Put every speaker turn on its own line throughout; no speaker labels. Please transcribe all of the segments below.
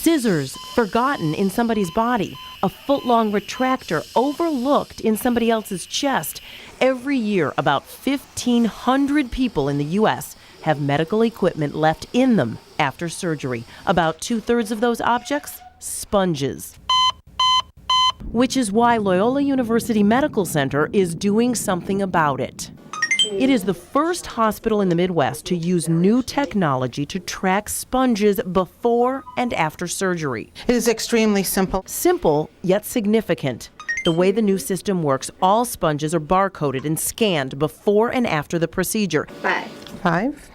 Scissors forgotten in somebody's body. A foot-long retractor overlooked in somebody else's chest. Every year, about 1,500 people in the U.S. have medical equipment left in them after surgery. About 2/3 of those objects, sponges. Which is why Loyola University Medical Center is doing something about it. It is the first hospital in the Midwest to use new technology to track sponges before and after surgery.
It is extremely simple.
Simple, yet significant. The way the new system works, all sponges are barcoded and scanned before and after the procedure.
5.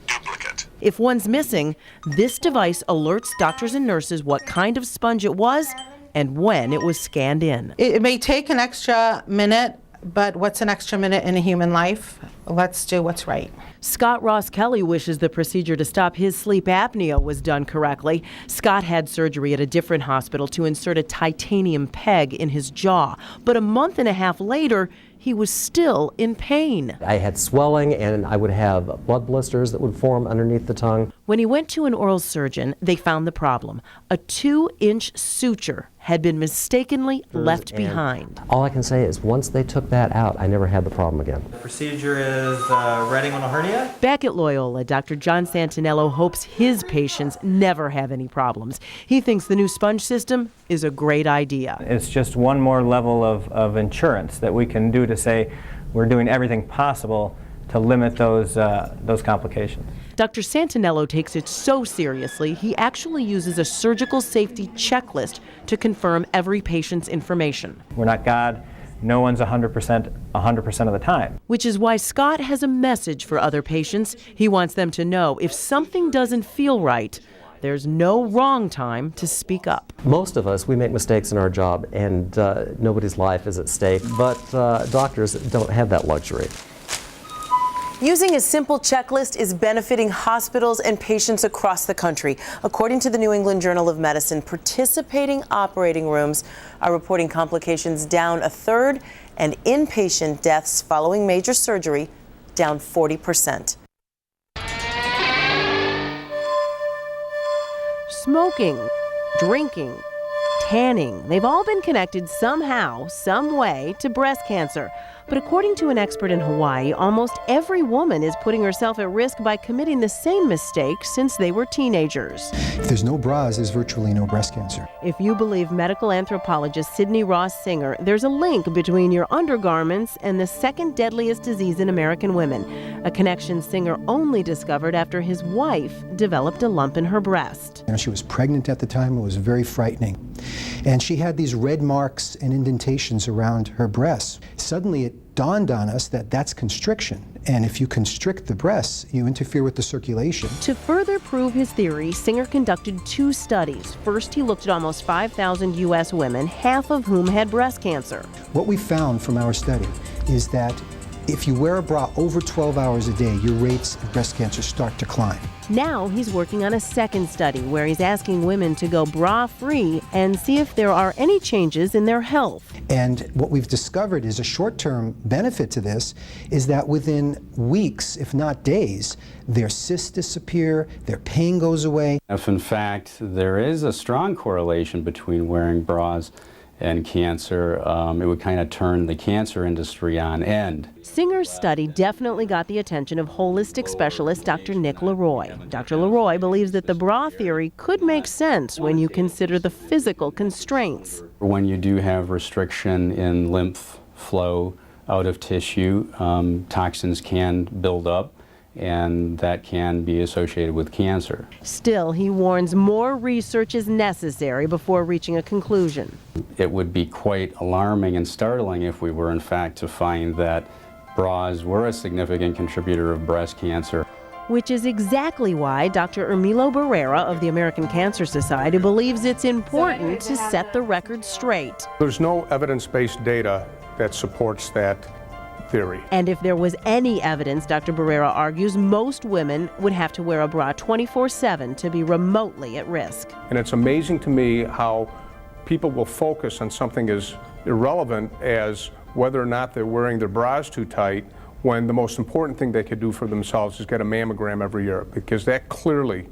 Duplicate.
If one's missing, this device alerts doctors and nurses what kind of sponge it was and when it was scanned in.
It may take an extra minute, but what's an extra minute in a human life? Let's do what's right.
Scott Ross Kelly wishes the procedure to stop his sleep apnea was done correctly. Scott had surgery at a different hospital to insert a titanium peg in his jaw. But a month and a half later, he was still in pain.
I had swelling and I would have blood blisters that would form underneath the tongue.
When he went to an oral surgeon, they found the problem. A 2-inch suture had been mistakenly left behind.
All I can say is once they took that out, I never had the problem again.
The procedure is red inguinal hernia.
Back at Loyola, Dr. John Santinello hopes his patients never have any problems. He thinks the new sponge system is a great idea.
It's just one more level of insurance that we can do to say we're doing everything possible to limit those complications.
Dr. Santinello takes it so seriously, he actually uses a surgical safety checklist to confirm every patient's information.
We're not God. No one's 100% of the time.
Which is why Scott has a message for other patients. He wants them to know if something doesn't feel right, there's no wrong time to speak up.
Most of us, we make mistakes in our job and nobody's life is at stake, but doctors don't have that luxury.
Using a simple checklist is benefiting hospitals and patients across the country. According to the New England Journal of Medicine, participating operating rooms are reporting complications down 1/3 and inpatient deaths following major surgery down 40%. Smoking, drinking, tanning, they've all been connected somehow, some way to breast cancer. But according to an expert in Hawaii, almost every woman is putting herself at risk by committing the same mistake since they were teenagers.
If there's no bras, there's virtually no breast cancer.
If you believe medical anthropologist Sidney Ross Singer, there's a link between your undergarments and the second deadliest disease in American women, a connection Singer only discovered after his wife developed a lump in her breast.
She was pregnant at the time. It was very frightening. And she had these red marks and indentations around her breasts. Suddenly it dawned on us that that's constriction. And if you constrict the breasts, you interfere with the circulation.
To further prove his theory, Singer conducted 2 studies. First, he looked at almost 5,000 U.S. women, half of whom had breast cancer.
What we found from our study is that if you wear a bra over 12 hours a day, your rates of breast cancer start to climb.
Now he's working on a second study where he's asking women to go bra-free and see if there are any changes in their health.
And what we've discovered is a short-term benefit to this is that within weeks, if not days, their cysts disappear, their pain goes away.
If in fact there is a strong correlation between wearing bras and cancer, it would kind of turn the cancer industry on end.
Singer's study definitely got the attention of holistic specialist Dr. Nick Leroy. Dr. Leroy believes that the bra theory could make sense when you consider the physical constraints.
When you do have restriction in lymph flow out of tissue, toxins can build up, and that can be associated with cancer.
Still, he warns more research is necessary before reaching a conclusion.
It would be quite alarming and startling if we were in fact to find that bras were a significant contributor of breast cancer.
Which is exactly why Dr. Ermilo Barrera of the American Cancer Society believes it's important to set the record straight.
There's no evidence-based data that supports that theory.
And if there was any evidence, Dr. Barrera argues, most women would have to wear a bra 24/7 to be remotely at risk.
And it's amazing to me how people will focus on something as irrelevant as whether or not they're wearing their bras too tight, when the most important thing they could do for themselves is get a mammogram every year, because that clearly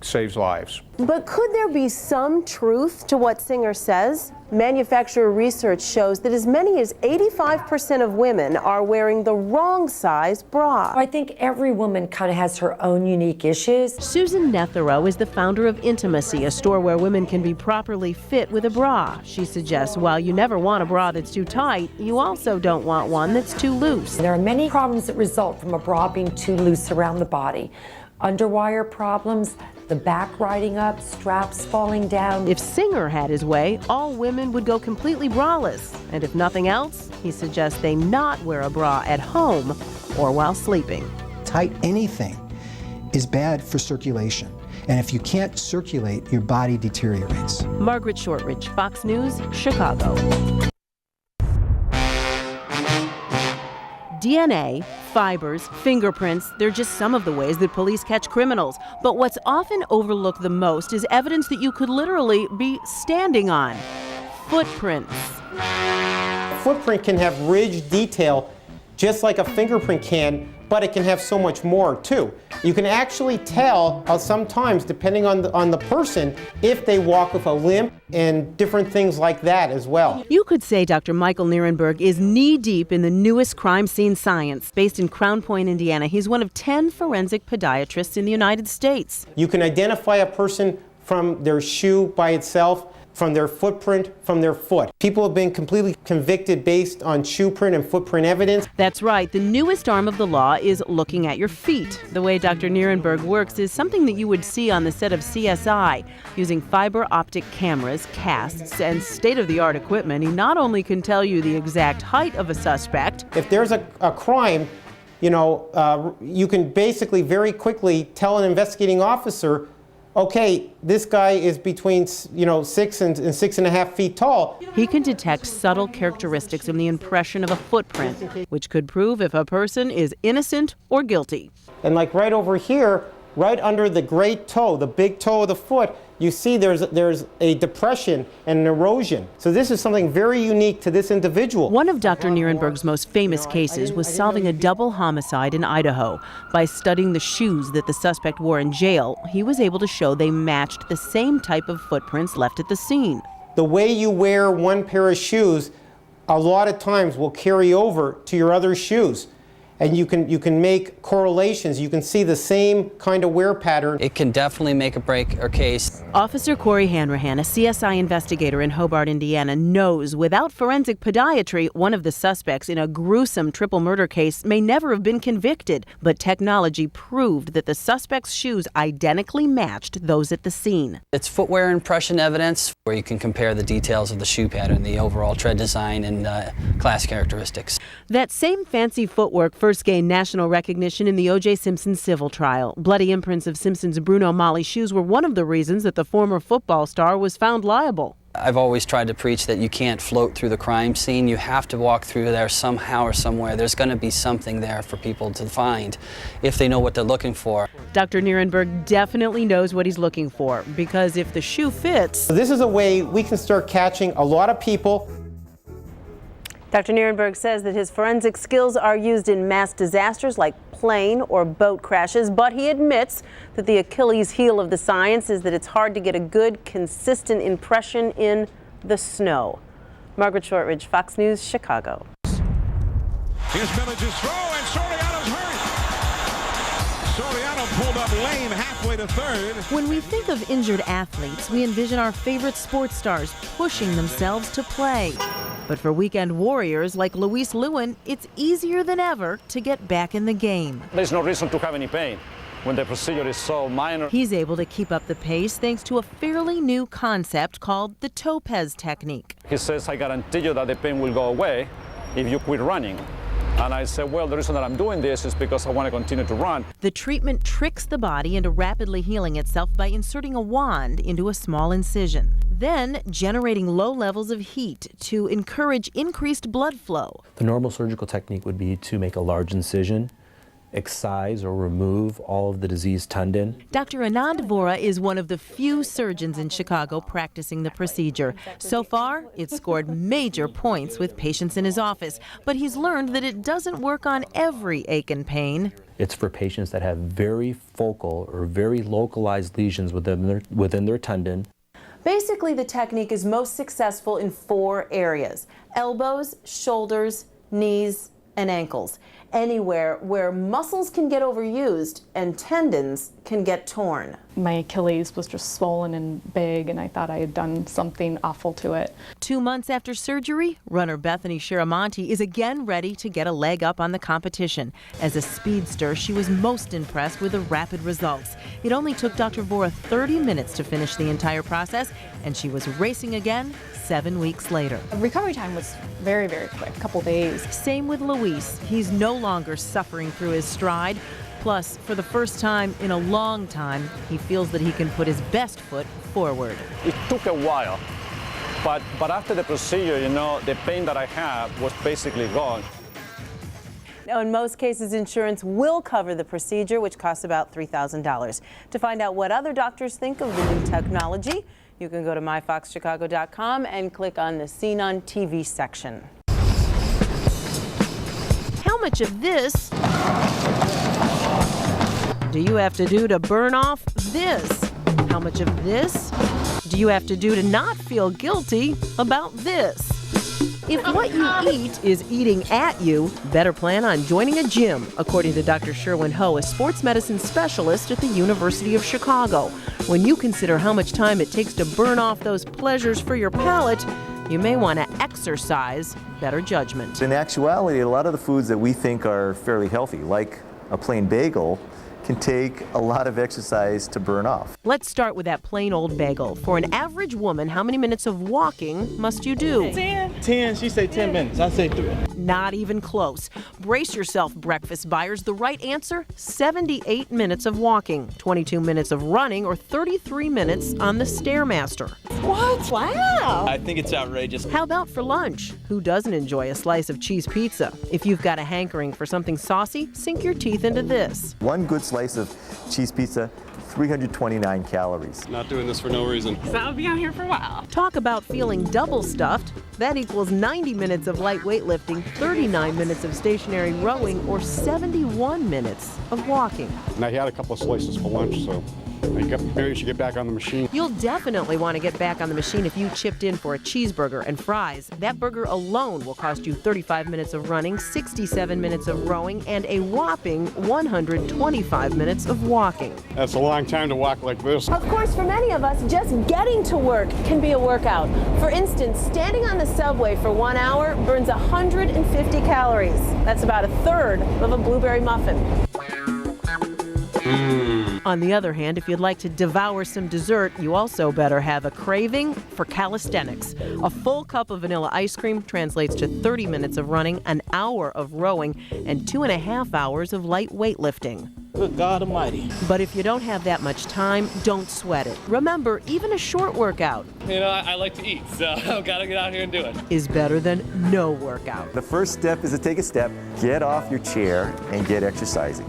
saves lives.
But could there be some truth to what Singer says? Manufacturer research shows that as many as 85% of women are wearing the wrong size bra.
I think every woman kind of has her own unique issues.
Susan Nethero is the founder of Intimacy, a store where women can be properly fit with a bra. She suggests while you never want a bra that's too tight, you also don't want one that's too loose.
There are many problems that result from a bra being too loose around the body. Underwire problems, the back riding up, straps falling down.
If Singer had his way, all women would go completely braless. And if nothing else, he suggests they not wear a bra at home or while sleeping.
Tight anything is bad for circulation. And if you can't circulate, your body deteriorates.
Margaret Shortridge, Fox News, Chicago. DNA, fibers, fingerprints, they're just some of the ways that police catch criminals. But what's often overlooked the most is evidence that you could literally be standing on. Footprints.
Footprint can have ridged detail just like a fingerprint can, but it can have so much more too. You can actually tell sometimes, depending on the person, if they walk with a limp and different things like that as well.
You could say Dr. Michael Nierenberg is knee-deep in the newest crime scene science. Based in Crown Point, Indiana, he's one of 10 forensic podiatrists in the United States.
You can identify a person from their shoe by itself, from their footprint, from their foot. People have been completely convicted based on shoe print and footprint evidence.
That's right. The newest arm of the law is looking at your feet. The way Dr. Nierenberg works is something that you would see on the set of CSI. Using fiber optic cameras, casts, and state-of-the-art equipment, he not only can tell you the exact height of a suspect.
If there's a crime, you can basically very quickly tell an investigating officer, okay, this guy is between 6 and 6.5 feet tall.
He can detect subtle characteristics in the impression of a footprint, which could prove if a person is innocent or guilty.
And like right over here, right under the great toe, the big toe of the foot, you see there's a depression and an erosion. So this is something very unique to this individual.
One of Dr. Nierenberg's most famous cases was solving a double homicide in Idaho. By studying the shoes that the suspect wore in jail, he was able to show they matched the same type of footprints left at the scene.
The way you wear one pair of shoes a lot of times will carry over to your other shoes. And you can make correlations. You can see the same kind of wear pattern.
It can definitely make a break or case.
Officer Corey Hanrahan, a CSI investigator in Hobart, Indiana, knows without forensic podiatry, one of the suspects in a gruesome triple murder case may never have been convicted. But technology proved that the suspect's shoes identically matched those at the scene.
It's footwear impression evidence where you can compare the details of the shoe pattern, the overall tread design, and class characteristics.
That same fancy footwork first gained national recognition in the O.J. Simpson civil trial. Bloody imprints of Simpson's Bruno Magli shoes were one of the reasons that the former football star was found liable.
I've always tried to preach that you can't float through the crime scene. You have to walk through there somehow or somewhere. There's going to be something there for people to find if they know what they're looking for.
Dr. Nierenberg definitely knows what he's looking for, because if the shoe fits...
This is a way we can start catching a lot of people.
Dr. Nierenberg says that his forensic skills are used in mass disasters like plane or boat crashes, but he admits that the Achilles heel of the science is that it's hard to get a good, consistent impression in the snow. Margaret Shortridge, Fox News, Chicago.
Here's Village's throw, and Soriano's hurt. Soriano pulled up lame halfway to third.
When we think of injured athletes, we envision our favorite sports stars pushing themselves to play. But for weekend warriors like Luis Lewin, it's easier than ever to get back in the game.
There's no reason to have any pain when the procedure is so minor.
He's able to keep up the pace thanks to a fairly new concept called the Topez technique.
He says, I guarantee you that the pain will go away if you quit running. And I said, well, the reason that I'm doing this is because I want to continue to run.
The treatment tricks the body into rapidly healing itself by inserting a wand into a small incision, then generating low levels of heat to encourage increased blood flow.
The normal surgical technique would be to make a large incision excise or remove all of the diseased tendon.
Dr. Anand Vora is one of the few surgeons in Chicago practicing the procedure. So far, it's scored major points with patients in his office, but he's learned that it doesn't work on every ache and pain.
It's for patients that have very focal or very localized lesions within their tendon.
Basically, the technique is most successful in 4 areas: elbows, shoulders, knees, and ankles. Anywhere where muscles can get overused and tendons can get torn.
My Achilles was just swollen and big, and I thought I had done something awful to it.
2 months after surgery, runner Bethany Shiramonti is again ready to get a leg up on the competition. As a speedster, she was most impressed with the rapid results. It only took Dr. Vora 30 minutes to finish the entire process, and she was racing again 7 weeks later.
Recovery time was very, very quick, a couple days.
Same with Luis. He's no longer suffering through his stride. Plus, for the first time in a long time, he feels that he can put his best foot forward.
It took a while, but after the procedure, you know, the pain that I had was basically gone.
Now, in most cases, insurance will cover the procedure, which costs about $3,000. To find out what other doctors think of the new technology, you can go to myfoxchicago.com and click on the Seen on TV section. How much of this do you have to do to burn off this? How much of this do you have to do to not feel guilty about this? If what you eat is eating at you, better plan on joining a gym, according to Dr. Sherwin Ho, a sports medicine specialist at the University of Chicago. When you consider how much time it takes to burn off those pleasures for your palate, you may want to exercise better judgment.
In actuality, a lot of the foods that we think are fairly healthy, like a plain bagel, can take a lot of exercise to burn off.
Let's start with that plain old bagel. For an average woman, how many minutes of walking must you do?
10. She said 10 minutes. I say 3.
Not even close. Brace yourself, breakfast buyers. The right answer, 78 minutes of walking, 22 minutes of running, or 33 minutes on the Stairmaster.
What?
Wow!
I think it's outrageous.
How about for lunch? Who doesn't enjoy a slice of cheese pizza? If you've got a hankering for something saucy, sink your teeth into this.
One good slice of cheese pizza, 329 calories.
Not doing this for no reason.
So I'll be out here for a while.
Talk about feeling double stuffed. That equals 90 minutes of light weightlifting, 39 minutes of stationary rowing, or 71 minutes of walking.
And I had a couple of slices for lunch, so maybe you should get back on the machine.
You'll definitely want to get back on the machine if you chipped in for a cheeseburger and fries. That burger alone will cost you 35 minutes of running, 67 minutes of rowing, and a whopping 125 minutes of walking.
That's a long time to walk like this.
Of course, for many of us, just getting to work can be a workout. For instance, standing on the subway for 1 hour burns 150 calories. That's about a third of a blueberry muffin.
On the other hand, if you'd like to devour some dessert, you also better have a craving for calisthenics. A full cup of vanilla ice cream translates to 30 minutes of running, an hour of rowing, and 2.5 hours of light weightlifting.
Good God Almighty.
But if you don't have that much time, don't sweat it. Remember, even a short workout,
You know, I like to eat, so I've got to get out here and do it.
is better than no workout.
The first step is to take a step, get off your chair, and get exercising.